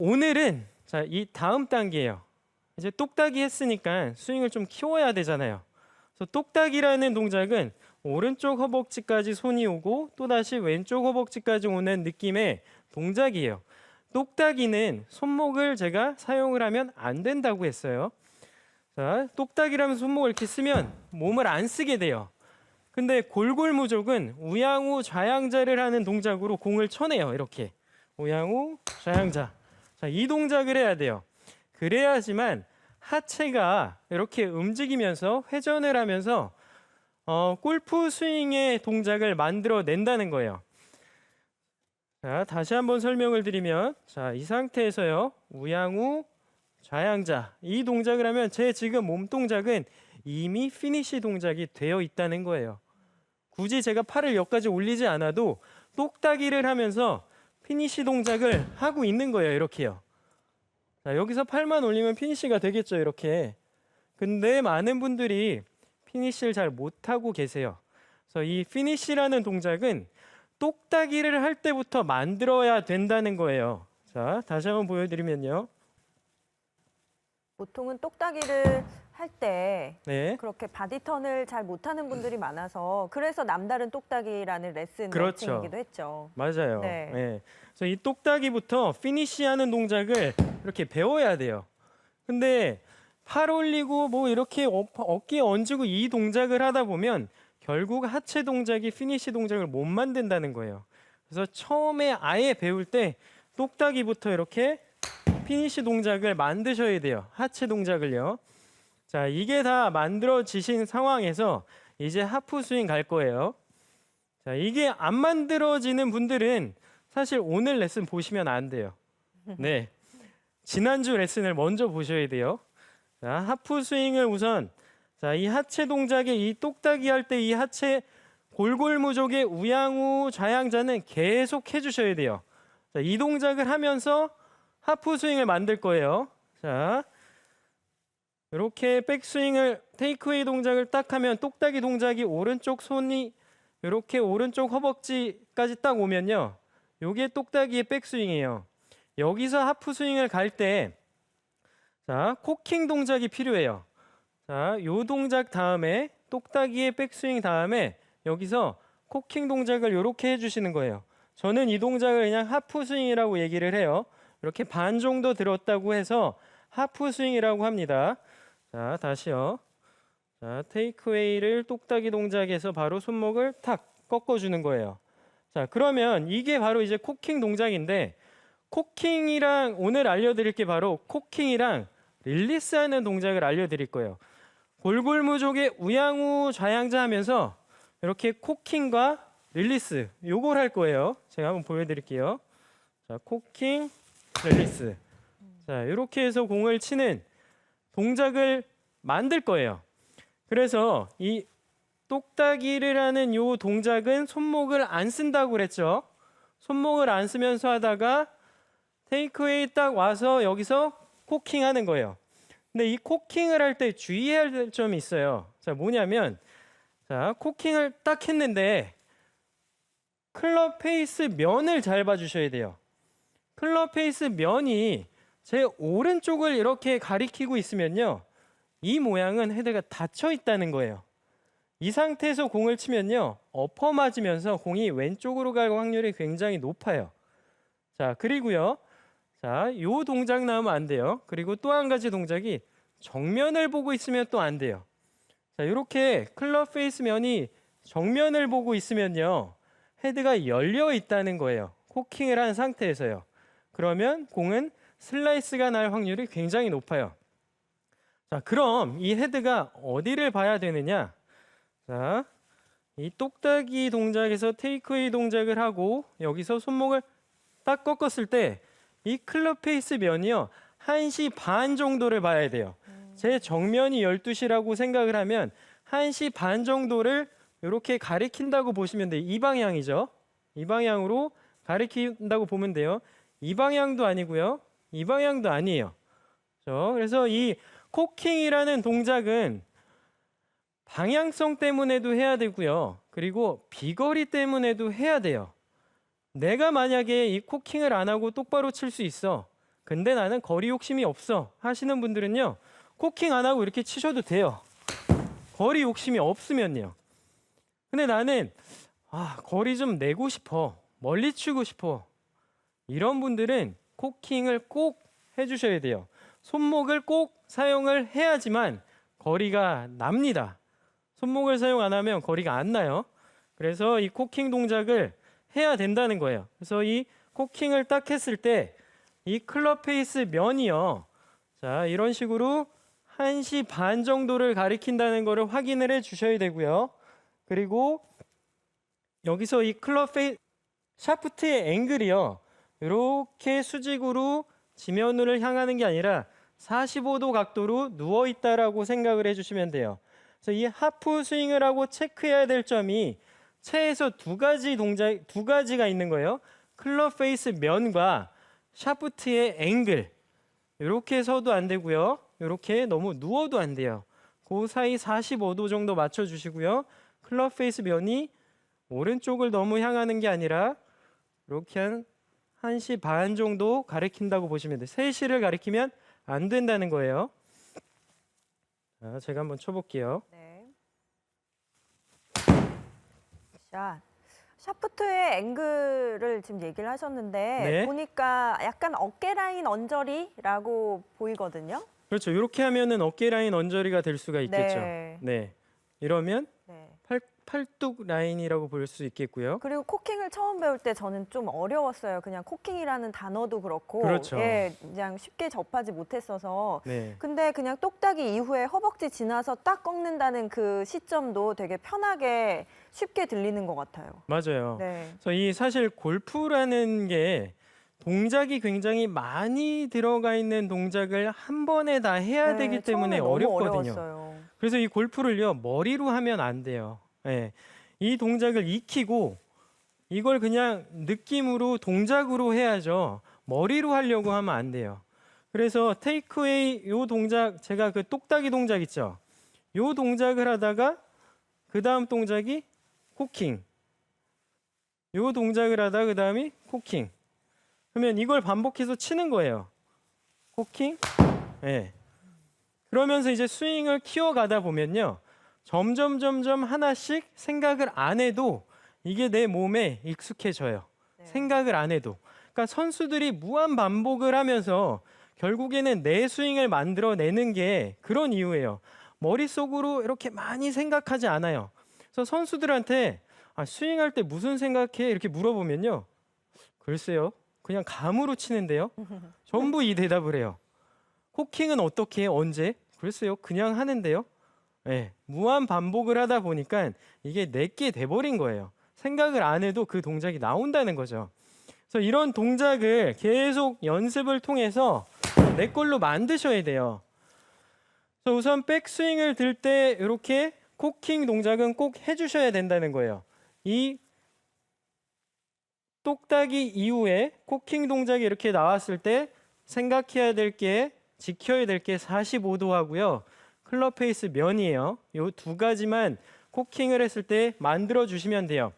오늘은 자, 이 다음 단계예요. 이제 똑딱이 했으니까 스윙을 좀 키워야 되잖아요. 그래서 똑딱이라는 동작은 오른쪽 허벅지까지 손이 오고 또다시 왼쪽 허벅지까지 오는 느낌의 동작이에요. 똑딱이는 손목을 제가 사용을 하면 안 된다고 했어요. 자, 똑딱이라면 손목을 이렇게 쓰면 몸을 안 쓰게 돼요. 근데 골골무족은 우양우 좌양자를 하는 동작으로 공을 쳐내요. 이렇게 우양우 좌양자. 자, 이 동작을 해야 돼요. 그래야지만 하체가 이렇게 움직이면서 회전을 하면서 골프 스윙의 동작을 만들어낸다는 거예요. 자, 다시 한번 설명을 드리면, 자, 이 상태에서요, 우양우 좌양자 이 동작을 하면 제 지금 몸 동작은 이미 피니시 동작이 되어 있다는 거예요. 굳이 제가 팔을 여기까지 올리지 않아도 똑딱이를 하면서 피니시 동작을 하고 있는 거예요. 이렇게요. 자, 여기서 팔만 올리면 피니시가 되겠죠. 이렇게. 근데 많은 분들이 피니시를 잘 못하고 계세요. 그래서 이 피니시라는 동작은 똑딱이를 할 때부터 만들어야 된다는 거예요. 자, 다시 한번 보여드리면요. 보통은 똑딱이를 할 때 네. 그렇게 바디턴을 잘 못하는 분들이 많아서 그래서 남다른 똑딱이라는 레슨 그렇죠. 매칭이기도 했죠. 맞아요. 네. 네. 그래서 이 똑딱이부터 피니시하는 동작을 이렇게 배워야 돼요. 근데 팔 올리고 뭐 이렇게 어깨 얹고 이 동작을 하다 보면 결국 하체 동작이 피니시 동작을 못 만든다는 거예요. 그래서 처음에 아예 배울 때 똑딱이부터 이렇게 피니시 동작을 만드셔야 돼요. 하체 동작을요. 자, 이게 다 만들어지신 상황에서 이제 하프 스윙 갈 거예요. 자, 이게 안 만들어지는 분들은 사실 오늘 레슨 보시면 안 돼요. 네. 지난주 레슨을 먼저 보셔야 돼요. 자, 하프 스윙을 우선 자, 이 하체 동작에 이 똑딱이 할 때 이 하체 골골무족의 우양우 좌양자는 계속 해주셔야 돼요. 자, 이 동작을 하면서 하프 스윙을 만들 거예요. 자, 이렇게 백스윙을 테이크웨이 동작을 딱 하면 똑딱이 동작이 오른쪽 손이 이렇게 오른쪽 허벅지까지 딱 오면요. 요게 똑딱이의 백스윙이에요. 여기서 하프 스윙을 갈 때 자, 코킹 동작이 필요해요. 자, 요 동작 다음에 똑딱이의 백스윙 다음에 여기서 코킹 동작을 이렇게 해주시는 거예요. 저는 이 동작을 그냥 하프 스윙이라고 얘기를 해요. 이렇게 반 정도 들었다고 해서 하프 스윙이라고 합니다. 자, 다시요. 자, 테이크웨이를 똑딱이 동작에서 바로 손목을 탁 꺾어주는 거예요. 자, 그러면 이게 바로 이제 코킹 동작인데 코킹이랑 오늘 알려드릴 게 바로 코킹이랑 릴리스하는 동작을 알려드릴 거예요. 골골무족의 우양우 좌양자 하면서 이렇게 코킹과 릴리스 요걸 할 거예요. 제가 한번 보여드릴게요. 자, 코킹, 릴리스. 자, 이렇게 해서 공을 치는 동작을 만들 거예요. 그래서 이 똑딱이를 하는 요 동작은 손목을 안 쓴다고 그랬죠. 손목을 안 쓰면서 하다가 테이크웨이 딱 와서 여기서 코킹 하는 거예요. 근데 이 코킹을 할 때 주의해야 될 점이 있어요. 자, 뭐냐면 자, 코킹을 딱 했는데 클럽 페이스 면을 잘 봐주셔야 돼요. 클럽 페이스 면이 제 오른쪽을 이렇게 가리키고 있으면요. 이 모양은 헤드가 닫혀 있다는 거예요. 이 상태에서 공을 치면요. 엎어 맞으면서 공이 왼쪽으로 갈 확률이 굉장히 높아요. 자, 그리고요. 자, 요 동작 나오면 안 돼요. 그리고 또 한 가지 동작이 정면을 보고 있으면 또 안 돼요. 자, 이렇게 클럽 페이스 면이 정면을 보고 있으면요. 헤드가 열려 있다는 거예요. 코킹을 한 상태에서요. 그러면 공은 슬라이스가 날 확률이 굉장히 높아요. 자, 그럼 이 헤드가 어디를 봐야 되느냐? 자, 이 똑딱이 동작에서 테이크웨이 동작을 하고 여기서 손목을 딱 꺾었을 때 이 클럽 페이스 면이요. 1시 반 정도를 봐야 돼요. 제 정면이 12시라고 생각을 하면 1시 반 정도를 이렇게 가리킨다고 보시면 돼요. 이 방향이죠. 이 방향으로 가리킨다고 보면 돼요. 이 방향도 아니고요. 이 방향도 아니에요. 그래서 이 코킹이라는 동작은 방향성 때문에도 해야 되고요. 그리고 비거리 때문에도 해야 돼요. 내가 만약에 이 코킹을 안 하고 똑바로 칠 수 있어. 근데 나는 거리 욕심이 없어 하시는 분들은요. 코킹 안 하고 이렇게 치셔도 돼요. 거리 욕심이 없으면요. 근데 나는 거리 좀 내고 싶어. 멀리 치고 싶어. 이런 분들은 코킹을 꼭 해주셔야 돼요. 손목을 꼭 사용을 해야지만 거리가 납니다. 손목을 사용 안 하면 거리가 안 나요. 그래서 이 코킹 동작을 해야 된다는 거예요. 그래서 이 코킹을 딱 했을 때 이 클럽 페이스 면이요. 자, 이런 식으로 1시 반 정도를 가리킨다는 거를 확인을 해 주셔야 되고요. 그리고 여기서 이 클럽 페이스 샤프트의 앵글이요. 이렇게 수직으로 지면으로 향하는 게 아니라 45도 각도로 누워 있다라고 생각을 해 주시면 돼요. 그래서 이 하프 스윙을 하고 체크해야 될 점이 채에서 두 가지가 있는 거예요. 클럽 페이스 면과 샤프트의 앵글. 이렇게 서도 안 되고요. 이렇게 너무 누워도 안 돼요. 그 사이 45도 정도 맞춰 주시고요. 클럽 페이스 면이 오른쪽을 너무 향하는 게 아니라 이렇게 한 1시 반 정도 가리킨다고 보시면 돼요. 3시를 가리키면 안 된다는 거예요. 자, 제가 한번 쳐볼게요. 네. 샷. 샤프트의 앵글을 지금 얘기를 하셨는데 네. 보니까 약간 어깨 라인 언저리라고 보이거든요. 그렇죠. 이렇게 하면은 어깨 라인 언저리가 될 수가 있겠죠. 네. 네. 이러면 네. 팔뚝 라인이라고 볼 수 있겠고요. 그리고 코킹을 처음 배울 때 저는 좀 어려웠어요. 그냥 코킹이라는 단어도 그렇고, 그렇죠. 예, 그냥 쉽게 접하지 못했어서. 네. 근데 그냥 똑딱이 이후에 허벅지 지나서 딱 꺾는다는 그 시점도 되게 편하게 쉽게 들리는 것 같아요. 맞아요. 네. 그래서 이 사실 골프라는 게 동작이 굉장히 많이 들어가 있는 동작을 한 번에 다 해야 되기 네, 때문에 처음에 너무 어렵거든요. 어려웠어요. 그래서 이 골프를요, 머리로 하면 안 돼요. 예. 이 동작을 익히고 이걸 그냥 느낌으로 동작으로 해야죠. 머리로 하려고 하면 안 돼요. 그래서 테이크웨이 요 동작, 제가 그 똑딱이 동작 있죠. 요 동작을 하다가 그 다음 동작이 코킹. 요 동작을 하다가 그 다음이 코킹. 그러면 이걸 반복해서 치는 거예요. 코킹. 예. 그러면서 이제 스윙을 키워가다 보면요. 점점 하나씩 생각을 안 해도 이게 내 몸에 익숙해져요. 네. 생각을 안 해도. 그러니까 선수들이 무한 반복을 하면서 결국에는 내 스윙을 만들어내는 게 그런 이유예요. 머릿속으로 이렇게 많이 생각하지 않아요. 그래서 선수들한테 스윙할 때 무슨 생각해? 이렇게 물어보면요. 글쎄요. 그냥 감으로 치는데요. 전부 이 대답을 해요. 코킹은 어떻게 해? 언제? 글쎄요. 그냥 하는데요. 네, 무한 반복을 하다 보니까 이게 내게 돼버린 거예요. 생각을 안 해도 그 동작이 나온다는 거죠. 그래서 이런 동작을 계속 연습을 통해서 내 걸로 만드셔야 돼요. 그래서 우선 백스윙을 들 때 이렇게 코킹 동작은 꼭 해주셔야 된다는 거예요. 이 똑딱이 이후에 코킹 동작이 이렇게 나왔을 때 생각해야 될 게, 지켜야 될 게 45도 하고요. 클럽 페이스 면이에요. 이 두 가지만 코킹을 했을 때 만들어 주시면 돼요.